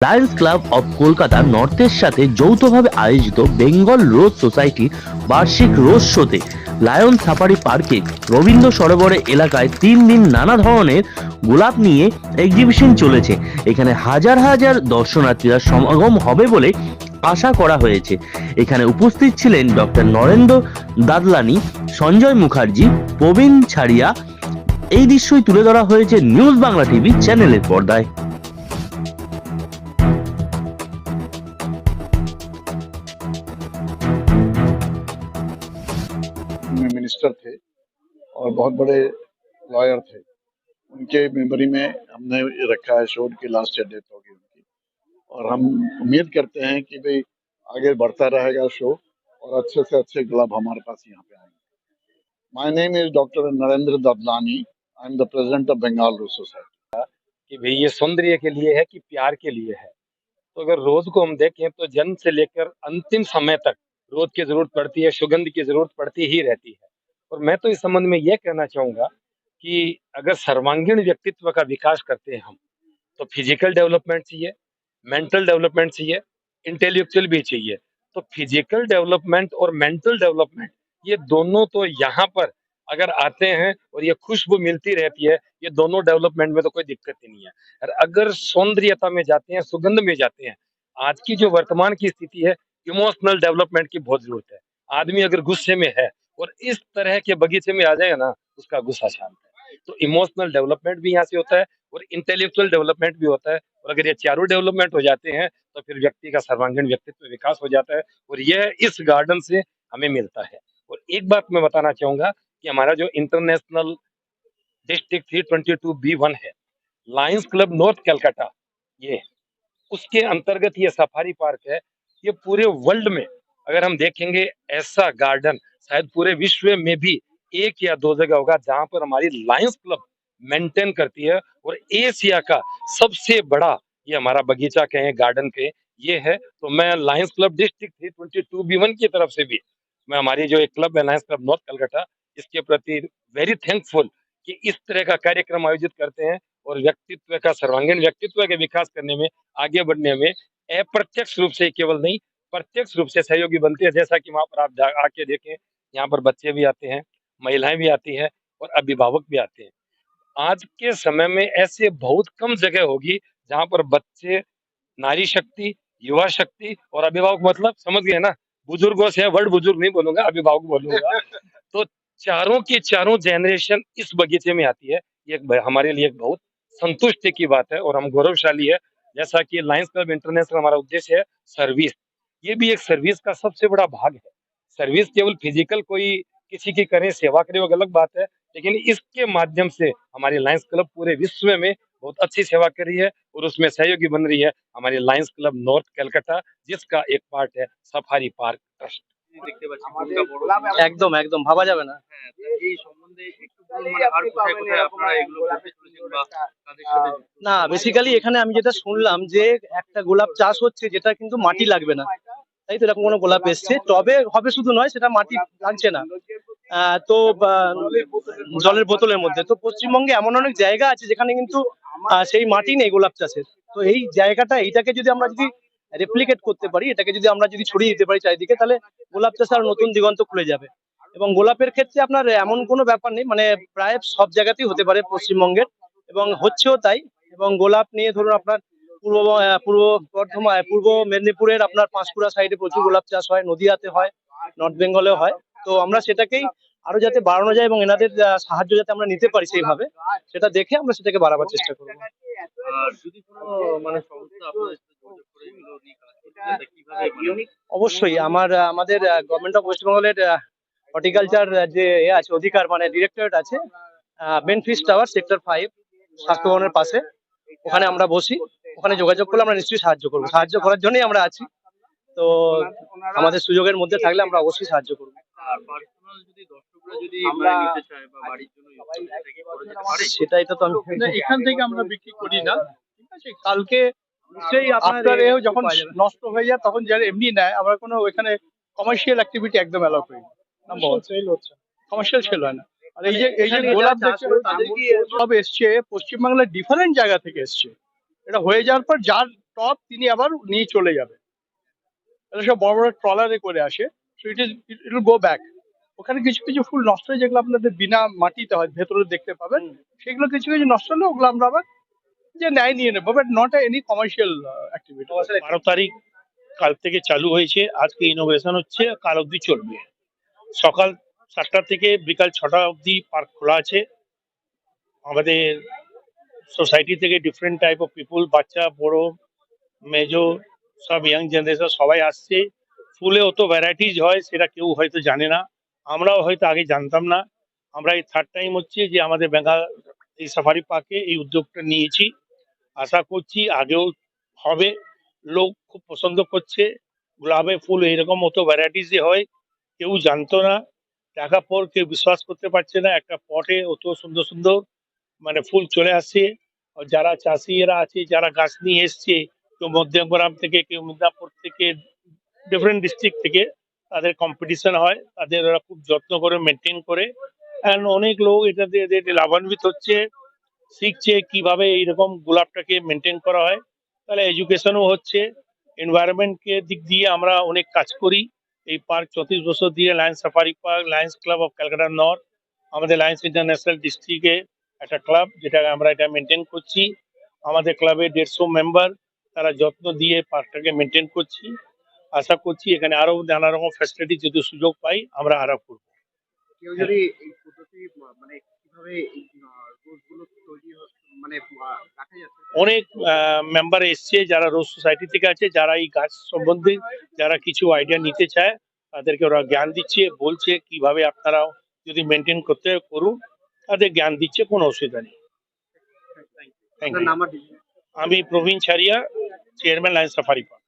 Lions club of Kolkata নর্থের সাথে যৌথভাবে আয়োজিত বেঙ্গল রোজ সোসাইটির বার্ষিক রোজ শোতে লায়ন সাফারি পার্কে রবীন্দ্র সরোবরে এলাকায় 3 দিন নানা ধরনের গোলাপ নিয়ে এক্সিবিশন চলেছে। এখানে হাজার হাজার দর্শনার্থীরা সমাগম হবে বলে আশা করা হয়েছে। এখানে উপস্থিত ছিলেন ডক্টর নরেন্দ্র দাদলানি, সঞ্জয় মুখার্জি, প্রবীণ ছাড়িয়া। এই দৃশ্যই তুলে ধরা হয়েছে নিউজ বাংলা টিভি চ্যানেলের পর্দায়। में मिनिस्टर थे और बहुत बड़े लॉयर थे। उनके मेमोरी में हमने ये रखा है शो, उनकी लास्ट ईयर डेथ होगी उनकी, और हम उम्मीद करते हैं कि भाई आगे बढ़ता रहेगा शो और अच्छे से अच्छे क्लब हमारे पास यहाँ पे आएंगे। My name is doctor Narendra Dadlani. I am the president of Bengal Rose Society. कि भाई ये सौंदर्य के लिए है कि प्यार के लिए है। तो अगर रोज को हम देखें तो जन्म से लेकर अंतिम समय तक रोज की जरूरत पड़ती है, सुगंध की जरूरत पड़ती ही रहती है। और मैं तो इस संबंध में ये कहना चाहूंगा कि अगर सर्वांगीण व्यक्तित्व का विकास करते हैं हम, तो फिजिकल डेवलपमेंट चाहिए, मेंटल डेवलपमेंट चाहिए, इंटेलेक्चुअल भी चाहिए। तो फिजिकल डेवलपमेंट और मेंटल डेवलपमेंट ये दोनों तो यहाँ पर अगर आते हैं और ये खुशबू मिलती रहती है, ये दोनों डेवलपमेंट में तो कोई दिक्कत ही नहीं है। और अगर सौंदर्यता में जाते हैं, सुगंध में जाते हैं, आज की जो वर्तमान की स्थिति है, इमोशनल डेवलपमेंट की बहुत जरूरत है। आदमी अगर गुस्से में है और इस तरह के बगीचे में आ जाएगा ना, उसका गुस्सा शांत है। तो इमोशनल डेवलपमेंट भी यहाँ से होता है और इंटेलेक्चुअल डेवलपमेंट भी होता है। और अगर ये चारों डेवलपमेंट हो जाते हैं तो फिर व्यक्ति का सर्वांगीण व्यक्तित्व विकास हो जाता है, और यह इस गार्डन से हमें मिलता है। और एक बात मैं बताना चाहूंगा कि हमारा जो इंटरनेशनल डिस्ट्रिक्ट 322B1 है, लायंस क्लब नॉर्थ कलकत्ता, ये उसके अंतर्गत ये सफारी पार्क है। ये पूरे वर्ल्ड में अगर हम देखेंगे ऐसा गार्डन शायद पूरे विश्व में भी एक या दो जगह होगा जहां पर हमारी लायंस क्लब मेंटेन करती है। और एशिया का सबसे बड़ा ये हमारा बगीचा कहें, गार्डन कहें, ये है। तो मैं लायंस क्लब डिस्ट्रिक्ट 322B1 की तरफ से भी, मैं हमारी जो एक क्लब है लायंस क्लब नॉर्थ कलकत्ता, इसके प्रति वेरी थैंकफुल कि इस तरह का कार्यक्रम आयोजित करते हैं और व्यक्तित्व का, सर्वांगीण व्यक्तित्व के विकास करने में, आगे बढ़ने में अप्रत्यक्ष रूप से केवल नहीं, प्रत्यक्ष रूप से सहयोगी बनते हैं। जैसा कि वहां पर आप आके देखें, यहाँ पर बच्चे भी आते हैं, महिलाएं भी आती हैं और अभिभावक भी आते हैं। आज के समय में ऐसे बहुत कम जगह होगी जहां पर बच्चे, नारी शक्ति, युवा शक्ति और अभिभावक, मतलब समझ गए ना, बुजुर्गों से, वर्ड बुजुर्ग नहीं बोलूंगा, अभिभावक बोलूंगा। तो चारों की चारों जनरेशन इस बगीचे में आती है। ये हमारे लिए एक बहुत संतुष्टि की बात है और हम गौरवशाली है। जैसा कि लायंस क्लब इंटरनेशनल हमारा उद्देश्य है सर्विस, ये भी एक सर्विस का सबसे बड़ा भाग है। सर्विस केवल फिजिकल कोई किसी की करें, सेवा करें, वो अलग बात है, लेकिन इसके माध्यम से हमारी लायंस क्लब पूरे विश्व में बहुत अच्छी सेवा कर रही है और उसमें सहयोगी बन रही है हमारी लायंस क्लब नॉर्थ कलकत्ता, जिसका एक पार्ट है सफारी पार्क ट्रस्ट। দেখতে পাচ্ছি ভূমিকা বড়। একদম একদম ভাবা যাবে না। হ্যাঁ, তো এই সম্বন্ধে একটু বলুন, মানে আর কোথায় কোথায় আপনারা এগুলো করতে চলেছেন বা কাদের সাথে যুক্ত? না, বেসিক্যালি এখানে আমি যেটা শুনলাম যে একটা গোলাপ চাষ হচ্ছে যেটা কিন্তু মাটি লাগবে না, তাই তো? এরকম কোনো গোলাপ এসছে, টবে হবে শুধু নয়, সেটা মাটি লাগছে না। তো জলের বোতলের মধ্যে তো পশ্চিমবঙ্গে এমন অনেক জায়গা আছে যেখানে কিন্তু সেই মাটি নেই গোলাপ চাষের। তো এই জায়গাটা, এইটাকে যদি আমরা যদি রেপ্লিকেট করতে পারি, এটাকে যদি আমরা যদি ছড়িয়ে দিতে পারি চারিদিকে, তাহলে গোলাপ চাষে আর নতুন দিগন্ত খুলে যাবে। এবং গোলাপের ক্ষেত্রে আপনার এমন কোনো ব্যাপার নেই, মানে প্রায় সব জায়গাতেই হতে পারে পশ্চিমবঙ্গের, এবং হচ্ছেও তাই। এবং গোলাপ নিয়ে ধরুন আপনার পূর্ব বর্ধমান, পূর্ব মেদিনীপুরের আপনার পাঁশকুড়া সাইডে প্রচুর গোলাপ চাষ হয়, নদিয়াতে হয়, নর্থ বেঙ্গলেও হয়। তো আমরা সেটাকেই আরো যাতে বাড়ানো যায় এবং এনাদের সাহায্য যাতে আমরা নিতে পারি সেইভাবে, সেটা দেখে আমরা সেটাকে বাড়াবার চেষ্টা করবো। আর যদি কোনো মানে সংস্থা আপনাদের সাথে যোগাযোগ করে এগুলো নিয়ে কাজ করতে চায়, তা কিভাবে মানে? অবশ্যই আমাদের গভর্নমেন্ট অফ ওয়েস্ট বেঙ্গলের হর্টিকালচার যে আছে অধিকার, মানে ডিরেক্টরেট আছে, বেনফিস টাওয়ার সেক্টর 5 স্বাস্থ্য ভবনের পাশে, ওখানে আমরা বসি। ওখানে যোগাযোগ করলে আমরা নিশ্চয়ই সাহায্য করবো, সাহায্য করার জন্যই আমরা আছি। তো আমাদের সুযোগের মধ্যে থাকলে আমরা অবশ্যই সাহায্য করবো। আর পার্সোনাল যদি দর্শকরা যদি মানে নিতে চায় বা বাড়ির জন্য use করতে চায়, কি করে যেতে পারে? সেটাই তো আমি না, এখান থেকে আমরা বিক্রি করি না, ঠিক আছে? কালকে নিশ্চয়ই আফটার যখন নষ্ট হয়ে যায় তখন যারা এমনি নেয়, আমরা কোনো এখানে কমার্শিয়াল অ্যাক্টিভিটি একদম অ্যালাউ করি না। নাম্বার ওয়ান, কমার্শিয়াল সেল হয় না। আর এই যে গোলাপ দেখছে, সব এসছে পশ্চিমবাংলার ডিফারেন্ট জায়গা থেকে এসছে। এটা হয়ে যাওয়ার পর যার টপ তিনি আবার নিয়ে চলে যাবেন। এটা সব বড় বড় ট্রলারে করে আসে, so it will go back. ওখানে কিছু কিছু ফুল নষ্ট হয়ে যেগুলো আপনাদের বিনা মাটিতে হয় ভেতরে দেখতে পাবেন, সেগুলো কিছু কিছু নষ্ট হলে ওগুলো আমরা আবার যে ন্যায় নিয়ে নেবো, but not any commercial activity. 12 তারিখ কাল থেকে চালু হয়েছে, আজকে ইনোগ্রেশন হচ্ছে, কাল অবধি চলবে। সকাল 7টা থেকে বিকাল 6টা অবধি পার্ক খোলা আছে। আমাদের সোসাইটি থেকে ডিফারেন্ট টাইপ অফ পিপুল, বাচ্চা বড় মেজো সব ইয়াং জেনারেশন সবাই আসছে। ফুলে অত ভ্যারাইটিস হয় সেটা কেউ হয়তো জানে না, আমরাও হয়তো আগে জানতাম না। আমরা এই থার্ড টাইম হচ্ছে যে আমাদের বেঙ্গল এই সাফারি পার্কে এই উদ্যোগটা নিয়েছি। আশা করছি আগেও হবে। লোক খুব পছন্দ করছে। গোলাপের ফুল এইরকম অত ভ্যারাইটিস হয়, কেউ জানতো না, দেখার পর কেউ বিশ্বাস করতে পারছে না একটা পটে অত সুন্দর সুন্দর মানে ফুল চলে আসছে। আর যারা চাষিরা আছে, যারা গাছ নিয়ে এসছে, কেউ মধ্যমগ্রাম থেকে, কেউ মিদনাপুর থেকে, ডিফারেন্ট ডিস্ট্রিক্ট থেকে, তাদের কম্পিটিশন হয়, তাদের ওরা খুব যত্ন করে মেনটেন করে। অ্যান্ড অনেক লোক এটাতে এদের লাভান্বিত হচ্ছে, শিখছে কিভাবে এইরকম গোলাপটাকে মেনটেন করা হয়। তাহলে এডুকেশনও হচ্ছে। এনভায়রনমেন্টকে দিক দিয়ে আমরা অনেক কাজ করি। এই পার্ক 34 বছর দিয়ে Lions safari park, Lions club of Calcutta north, আমাদের লায়ন্স ইন্টারন্যাশনাল ডিস্ট্রিক্টে একটা ক্লাব, যেটা আমরা এটা মেনটেন করছি। আমাদের ক্লাবে 150 মেম্বার, তারা যত্ন দিয়ে পার্কটাকে মেনটেন করছি। আশা করছি এখানে আরো নানা রকম ফ্যাসিলিটি যদি সুযোগ পাই আমরা আরো করবো। কেউ যদি এই পদ্ধতি মানে কিভাবে এই রোজগুলো তৈরি মানে রাখা যাচ্ছে? অনেক মেম্বার এসছে যারা রোজ সোসাইটি থেকে আছে, যারা এই গাছ সম্বন্ধে যারা কিছু আইডিয়া নিতে চায়, তাদেরকে ওরা জ্ঞান দিচ্ছে, বলছে কিভাবে আপনারা যদি মেনটেন করতে করুন, তাদের জ্ঞান দিচ্ছে, কোনো অসুবিধা নেই। থ্যাংক আপনার ইউ। নাম আর আমি প্রবীণ ছাড়িয়া, চেয়ারম্যান লায়ন্স সাফারি পার্ক।